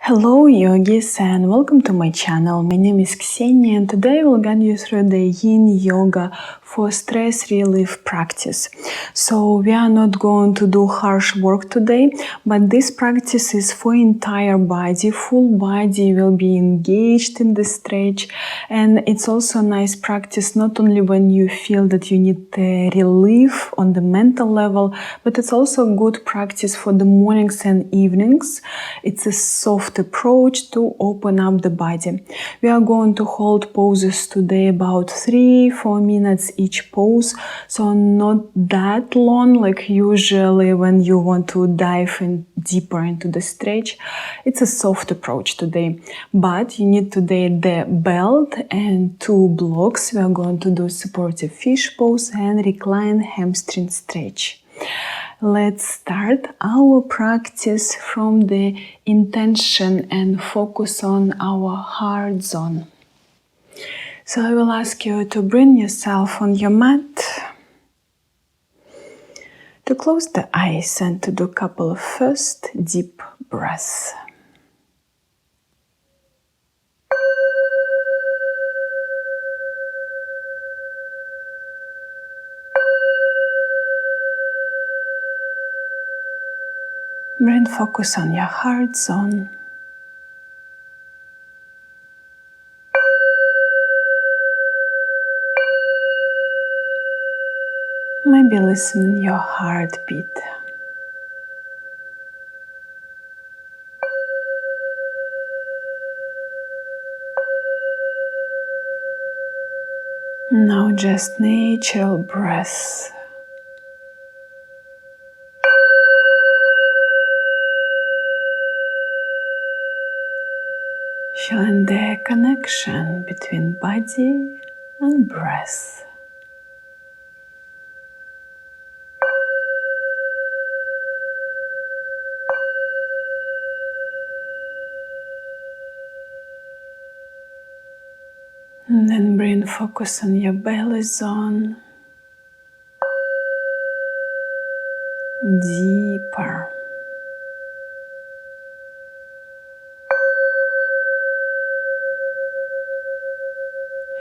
Hello yogis and welcome to my channel. My name is Ksenia and today I will guide you through the yin yoga for stress relief practice. So we are not going to do harsh work today, but this practice is for entire body. Full body will be engaged in the stretch, and it's also a nice practice not only when you feel that you need relief on the mental level, but it's also a good practice for the mornings and evenings. It's a soft approach to open up the body. We are going to hold poses today about 3-4 minutes each pose, so not that long like usually when you want to dive in deeper into the stretch. It's a soft approach today, but you need today the belt and 2 blocks. We are going to do supportive fish pose and recline hamstring stretch. Let's start our practice from the intention and focus on our heart zone. So I will ask you to bring yourself on your mat, to close the eyes and to do a couple of first deep breaths. Bring focus on your heart zone. Maybe listen your heartbeat. Now just natural breath. Feeling the connection between body and breath. And then bring focus on your belly zone. Deeper.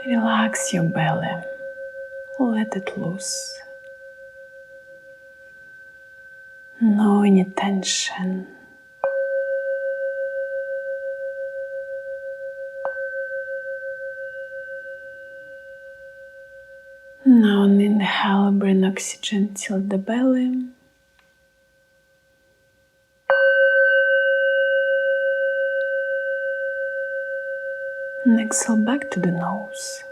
Relax your belly. Let it loose. No any tension. Now on inhale, bring oxygen till the belly. And exhale back to the nose.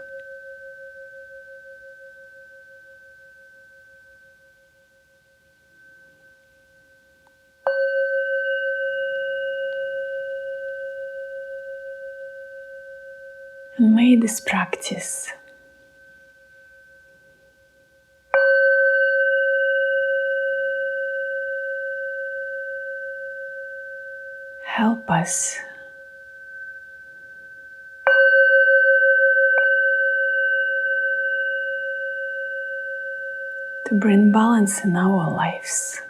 And may this practice help us to bring balance in our lives.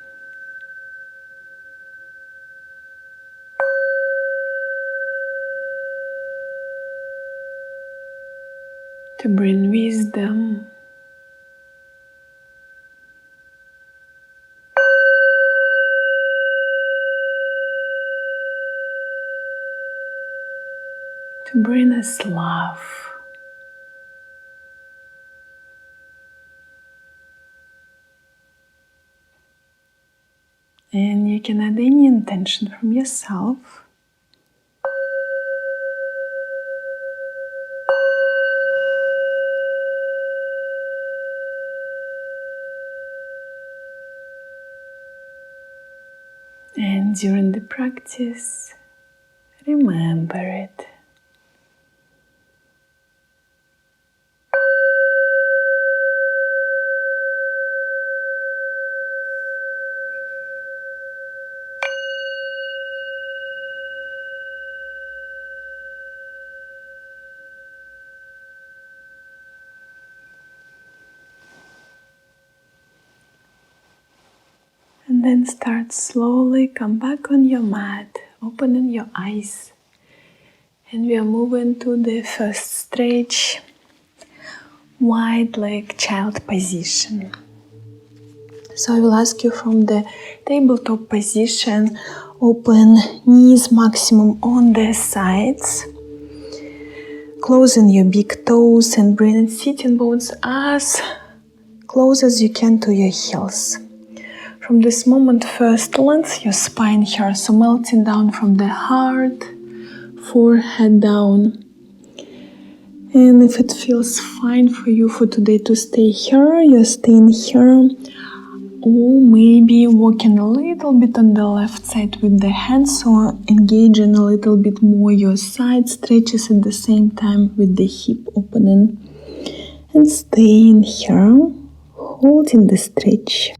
To bring wisdom. To bring us love. And you can add any intention from yourself. And during the practice, remember it. And then start slowly, come back on your mat, Opening your eyes. And we are moving to the first stretch. Wide leg child position. So I will ask you from the tabletop position, open knees maximum on the sides. Closing your big toes and bringing sitting bones as close as you can to your heels. From this moment, first length your spine here, so melting down from the heart, forehead down. And if it feels fine for you for today to stay here, you're staying here. Or maybe walking a little bit on the left side with the hands, so engaging a little bit more your side stretches at the same time with the hip opening. And staying here, holding the stretch.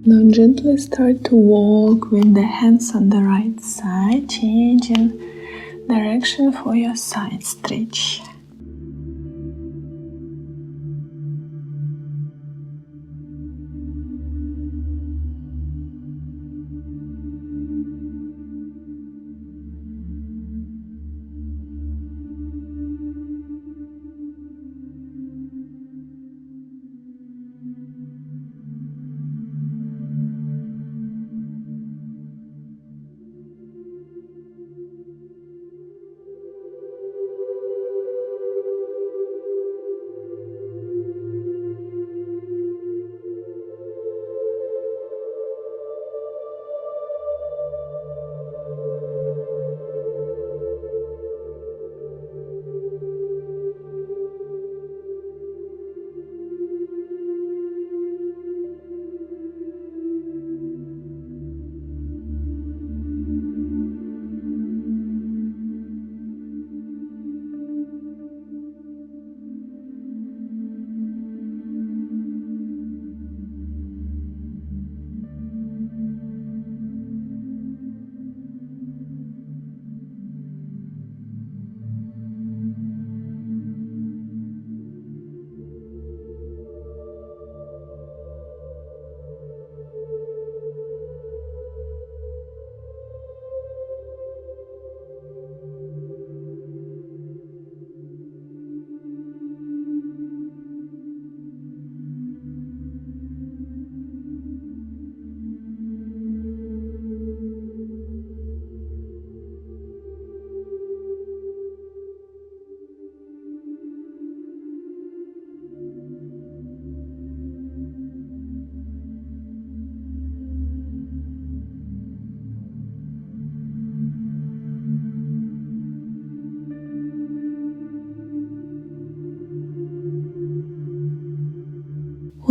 Now gently start to walk with the hands on the right side, changing direction for your side stretch.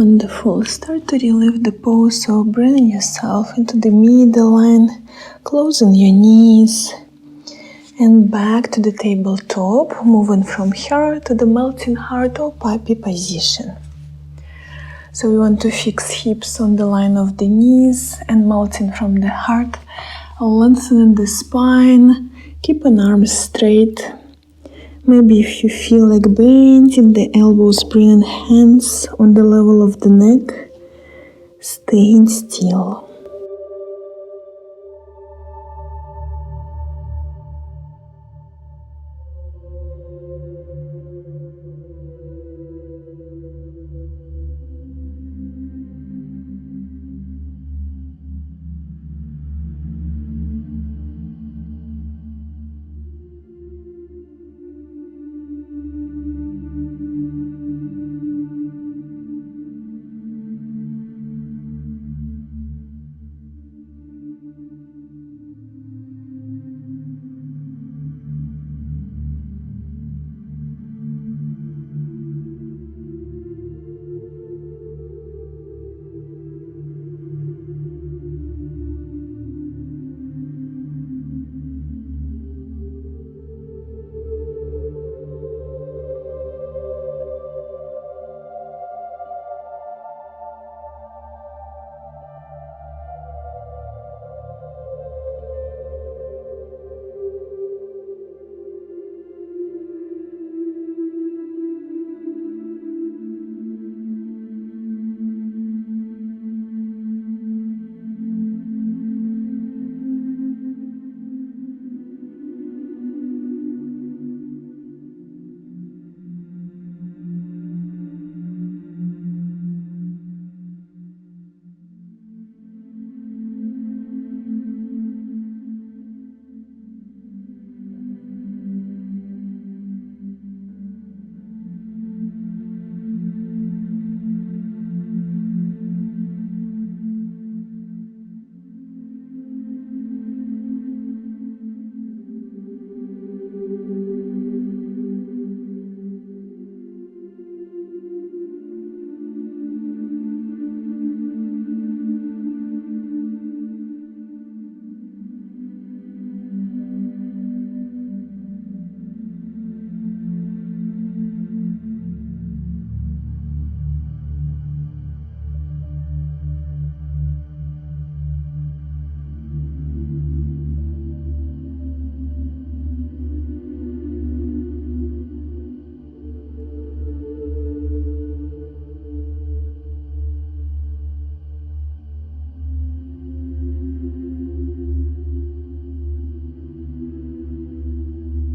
Wonderful. Start to relieve the pose, so bringing yourself into the middle line, closing your knees, and back to the tabletop, moving from here to the melting heart or puppy position. So we want to fix hips on the line of the knees and melting from the heart, lengthening the spine, keeping arms straight. Maybe if you feel like bending the elbows, bringing hands on the level of the neck, staying still.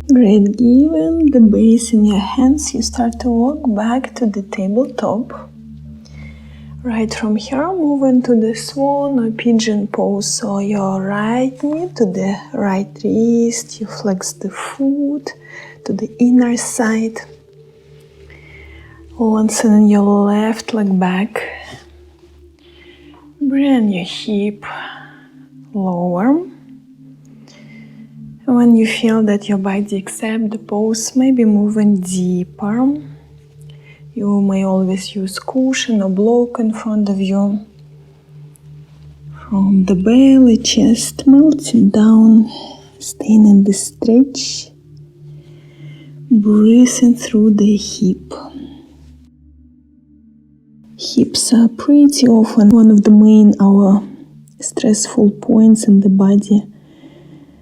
Great. Given the base in your hands, you start to walk back to the tabletop. Right from here, move into the Swan or Pigeon pose. So your right knee to the right wrist, you flex the foot to the inner side. Lengthening your left leg back. Bring your hip lower. When you feel that your body accepts the pose, maybe moving deeper. You may always use cushion or block in front of you. From the belly, chest melting down, staying in the stretch, breathing through the hip. Hips are pretty often one of the main our stressful points in the body.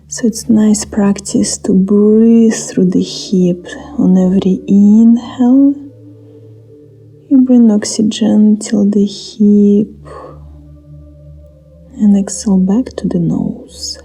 So it's nice practice to breathe through the hip. On every inhale, you bring oxygen till the hip and exhale back to the nose.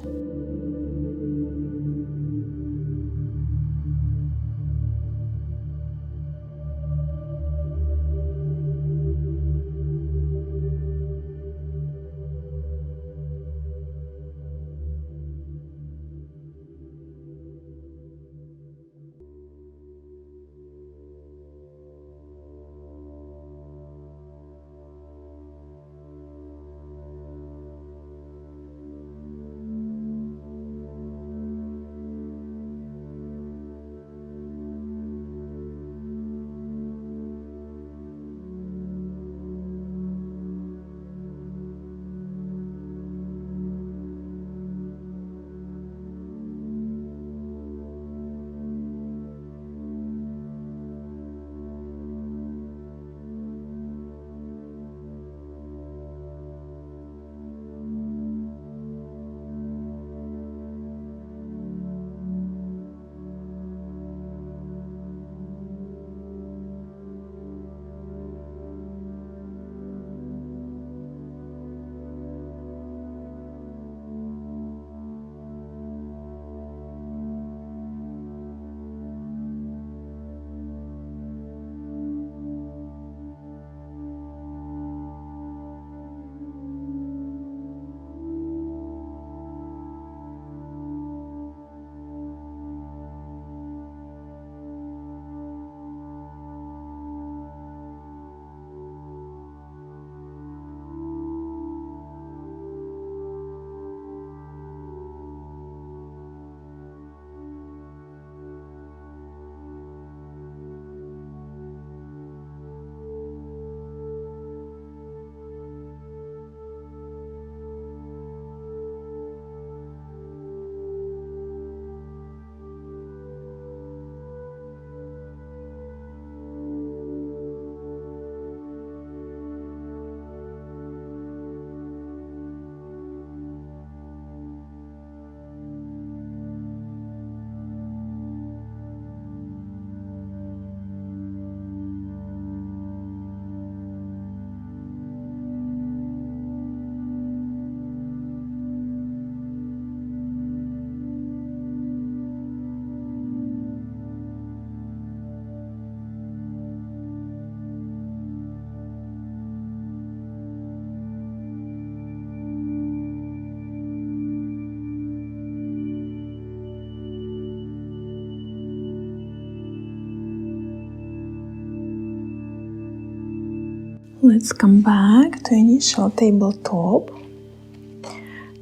Let's come back to initial tabletop.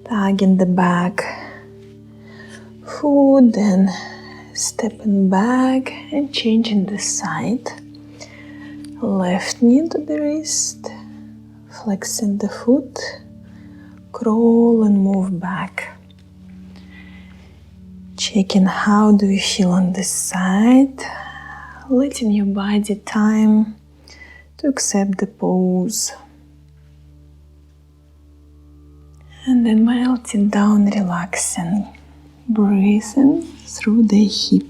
Tugging the back foot, then stepping back and changing the side. Left knee to the wrist, flexing the foot, crawl and move back. Checking how do you feel on this side, letting your body time to accept the pose. And then melting down, relaxing, breathing through the hip.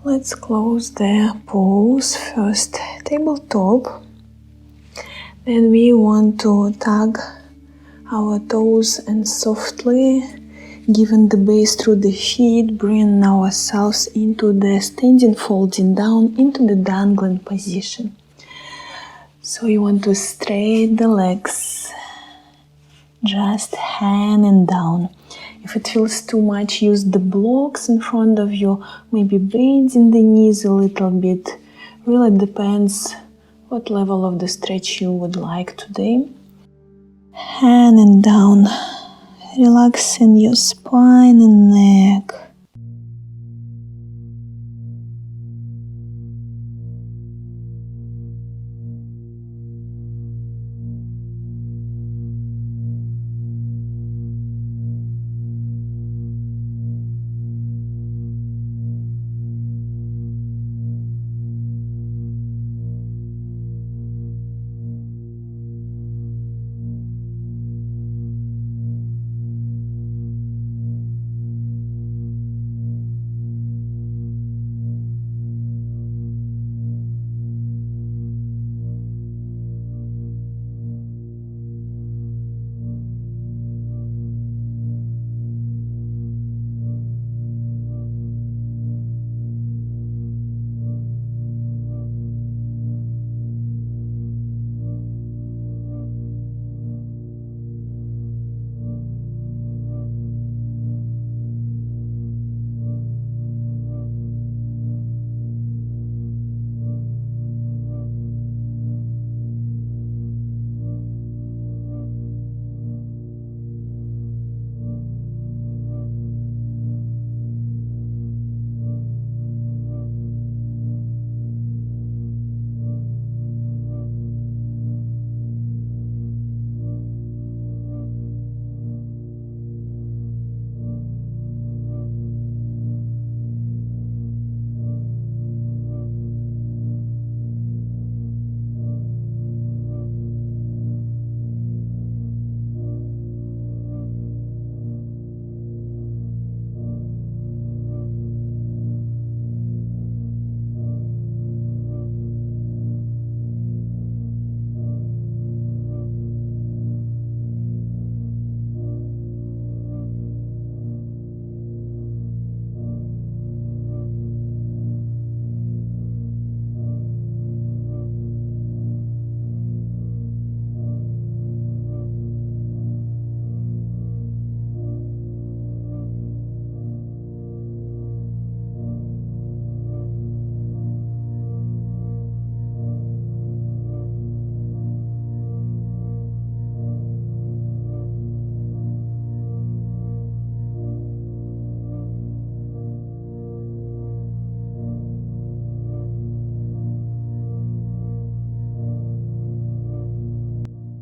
Let's close the pose. First tabletop. Then we want to tug our toes and softly, giving the base through the feet, bring ourselves into the standing folding down into the dangling position. So you want to straighten the legs, just hanging down. If it feels too much, use the blocks in front of you, maybe bending the knees a little bit. Really depends what level of the stretch you would like today. Hanging down, relaxing your spine and neck.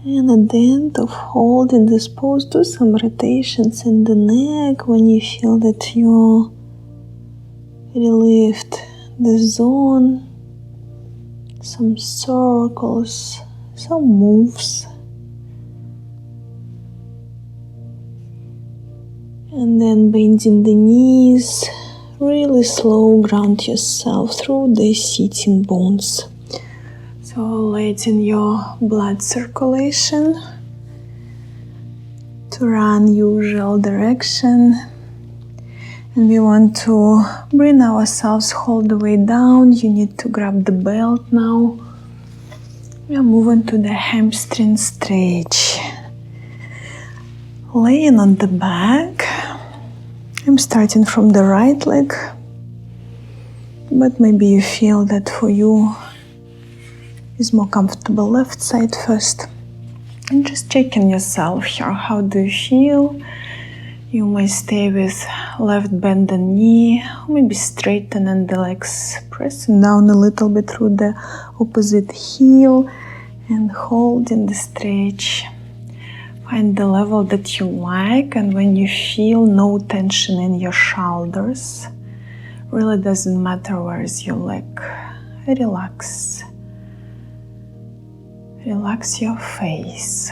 And at the end of holding this pose, do some rotations in the neck when you feel that you relieved the zone, some circles, some moves. And then bending the knees, really slow, ground yourself through the sitting bones. So letting your blood circulation to run usual direction. And we want to bring ourselves all the way down. You need to grab the belt now. We are moving to the hamstring stretch. Laying on the back. I'm starting from the right leg, but maybe you feel that for you is more comfortable left side first. And just checking yourself here. How do you feel? You may stay with left bended knee, or maybe straighten the legs, pressing down a little bit through the opposite heel and holding the stretch. Find the level that you like, and when you feel no tension in your shoulders, really doesn't matter where is your leg, relax. Relax your face.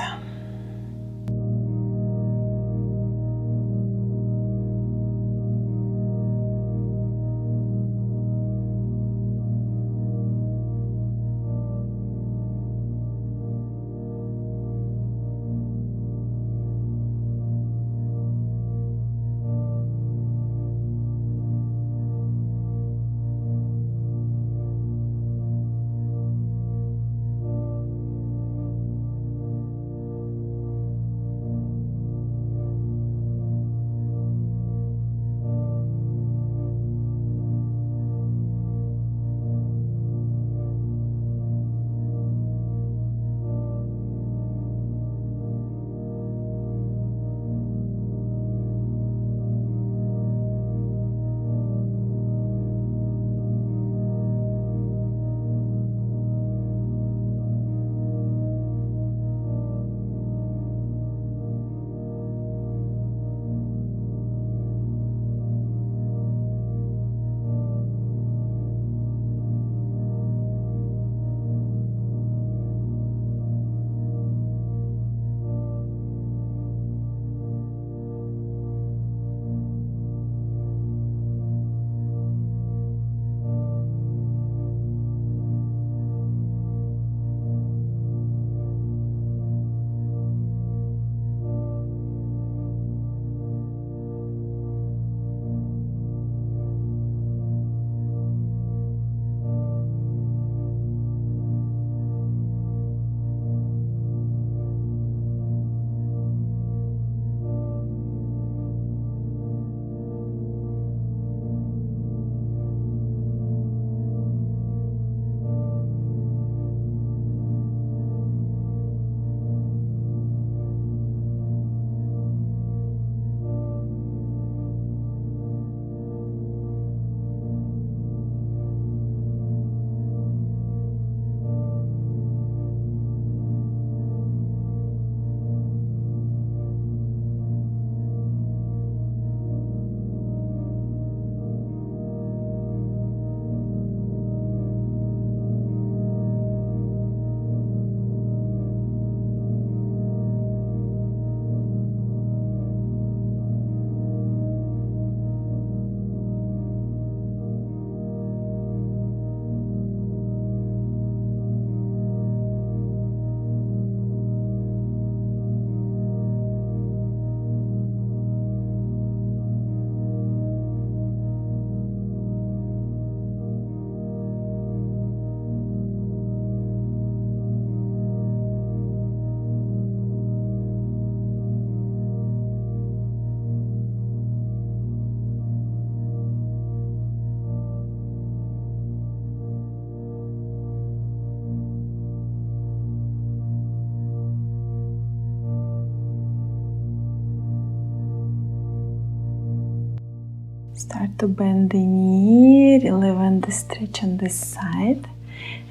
Start to bend the knee, relieving the stretch on this side.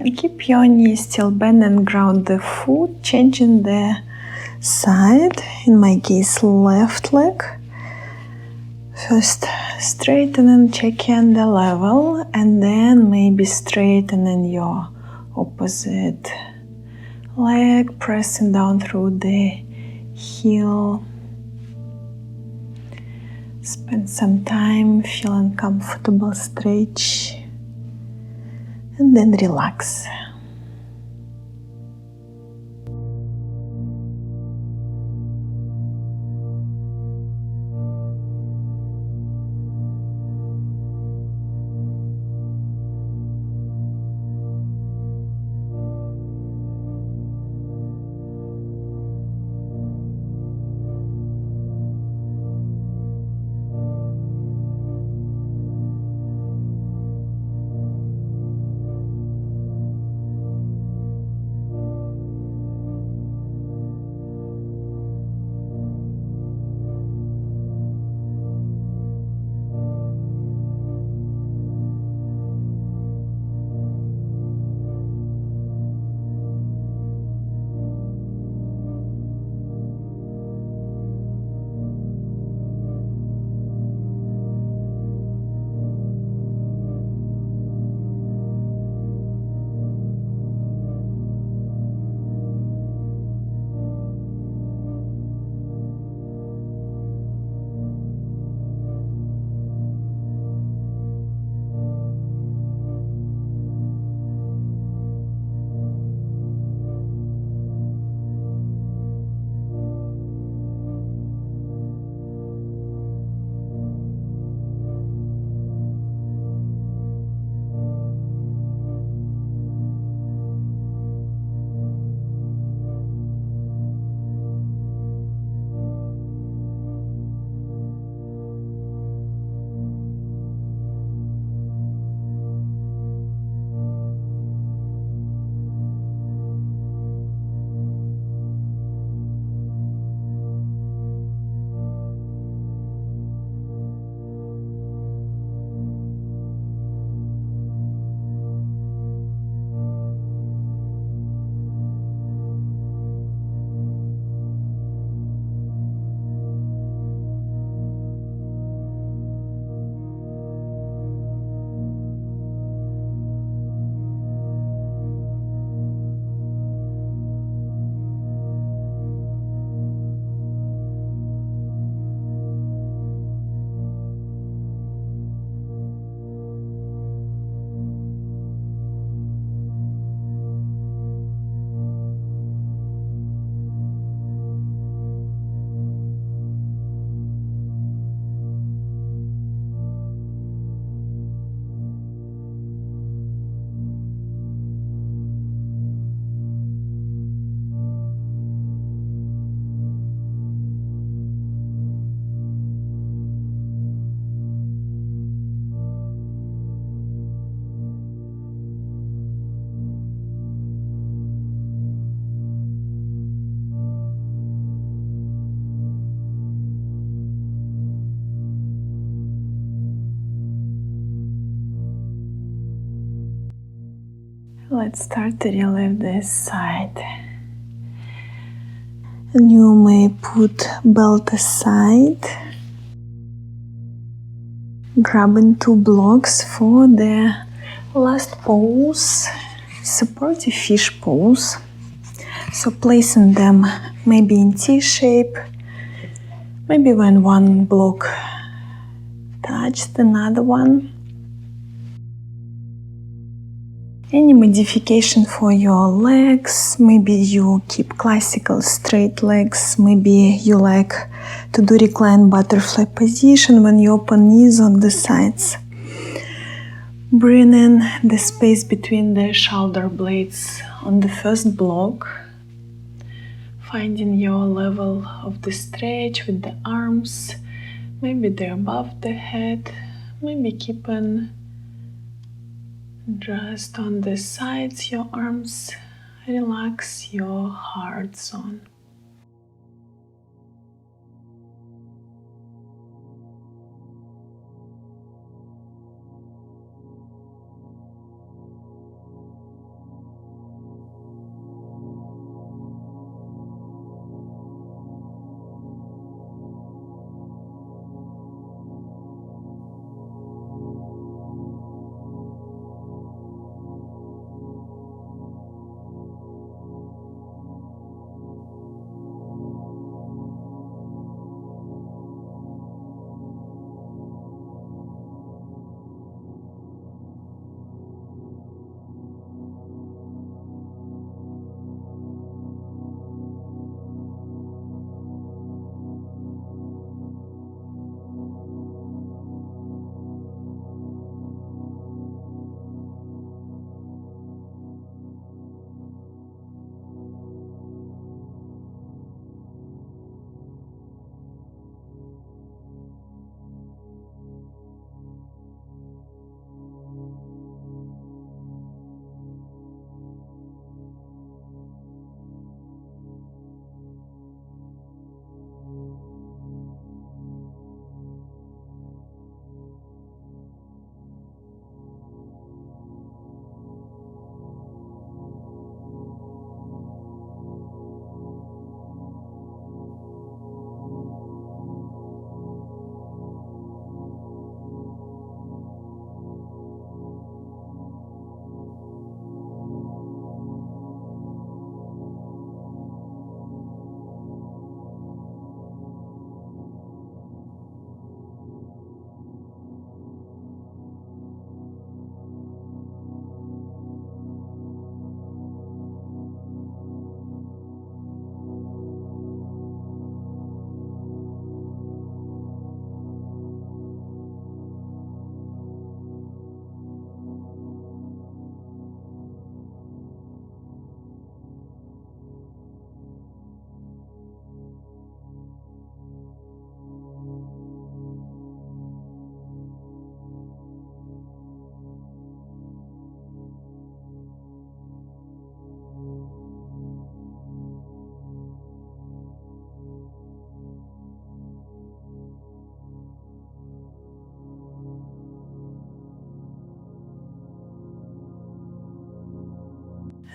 And keep your knees still bent and ground the foot, changing the side, in my case left leg. First straightening, checking the level, and then maybe straightening your opposite leg, pressing down through the heel. Spend some time feeling comfortable, stretch, and then relax. Let's start to relieve this side. And you may put belt aside, grabbing two blocks for the last pose, supportive fish pose. So placing them maybe in T shape, maybe when one block touched another one. Any modification for your legs, maybe you keep classical straight legs, maybe you like to do recline butterfly position when you open knees on the sides. Bring in the space between the shoulder blades on the first block, finding your level of the stretch with the arms, maybe they're above the head, maybe keeping just on the sides, your arms, relax your heart zone.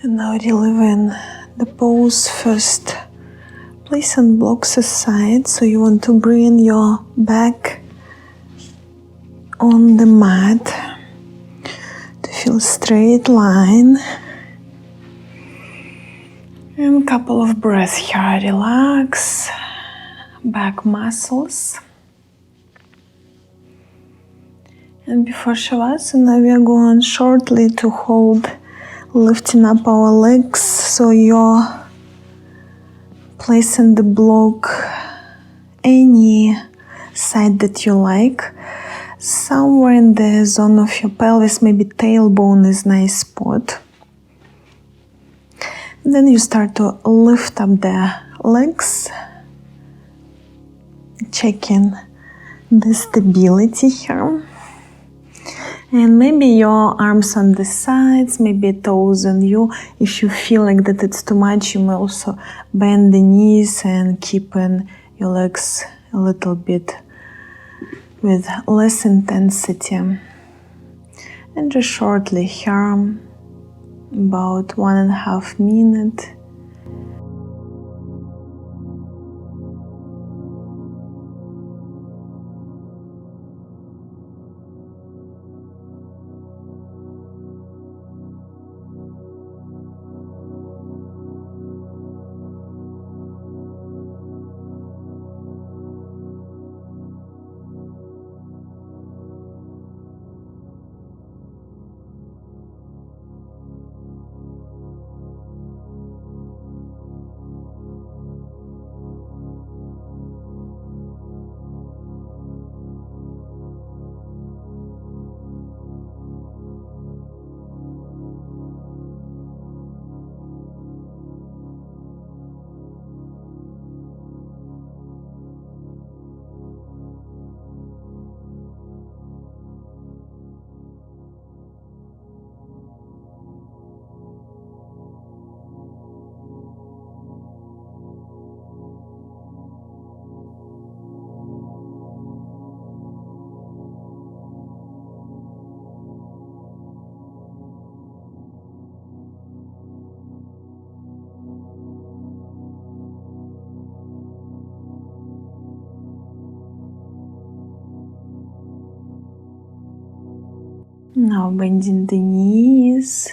And now relieving the pose first. Placing blocks aside, so you want to bring your back on the mat to feel straight line. And a couple of breaths here. Relax back muscles. And before Shavasana, we are going shortly to hold, lifting up our legs, so you're placing the block any side that you like. Somewhere in the zone of your pelvis, maybe tailbone is nice spot. Then you start to lift up the legs, checking the stability here. And maybe your arms on the sides, maybe toes on you. If you feel like that it's too much, you may also bend the knees and keeping your legs a little bit with less intensity. And just shortly here, about 1.5 minutes. Now bending the knees,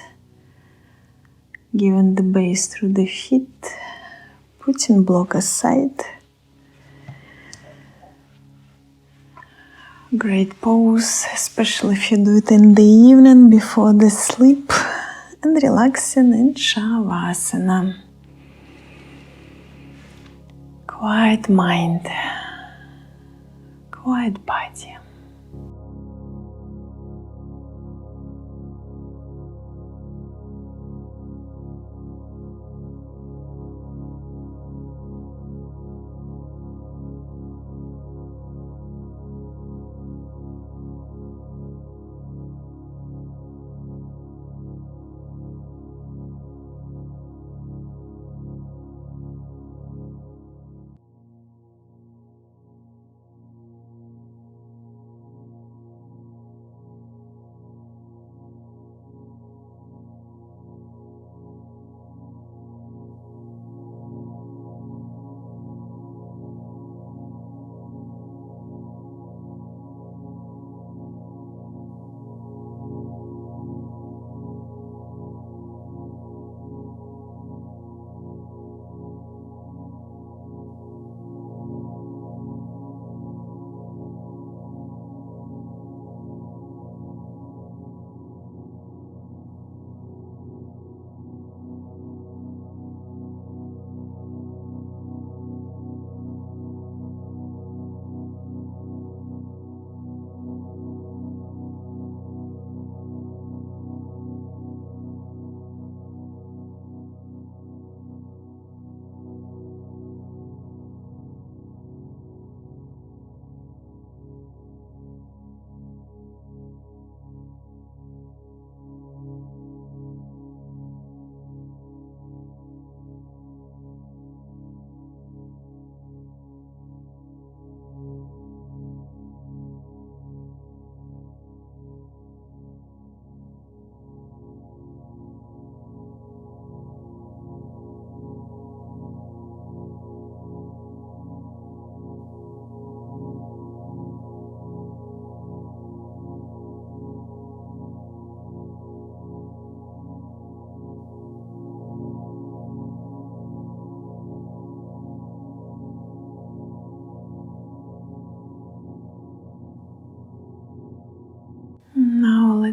giving the base through the feet, putting block aside. Great pose, especially if you do it in the evening before the sleep, and relaxing in Shavasana. Quiet mind, quiet body.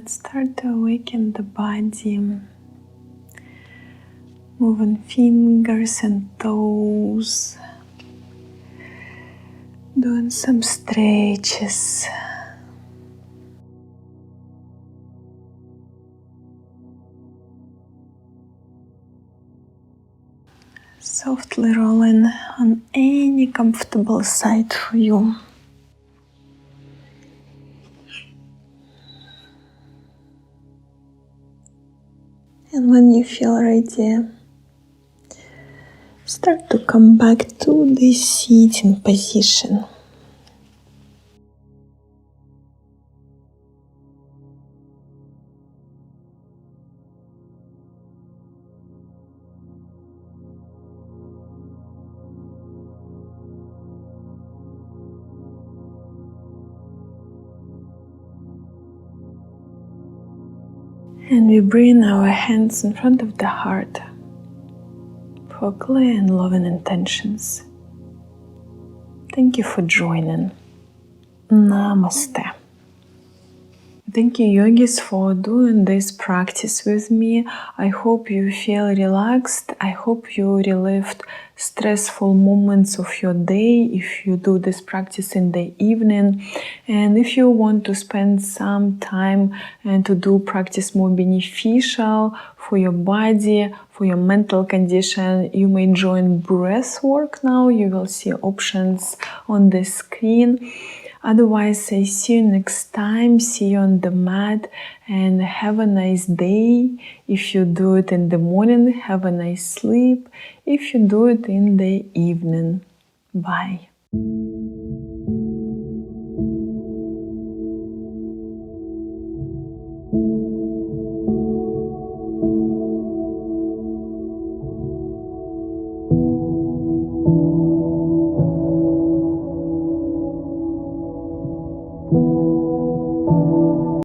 let's start to awaken the body. Moving fingers and toes. Doing some stretches. Softly rolling on any comfortable side for you. And when you feel ready, start to come back to the sitting position. And we bring our hands in front of the heart for clear and loving intentions. Thank you for joining. Namaste. Thank you, yogis, for doing this practice with me. I hope you feel relaxed. I hope you relieved stressful moments of your day if you do this practice in the evening. And if you want to spend some time and to do practice more beneficial for your body, for your mental condition, you may join breath work now. You will see options on the screen. Otherwise, I see you next time, see you on the mat, and have a nice day. If you do it in the morning, have a nice sleep. If you do it in the evening, bye.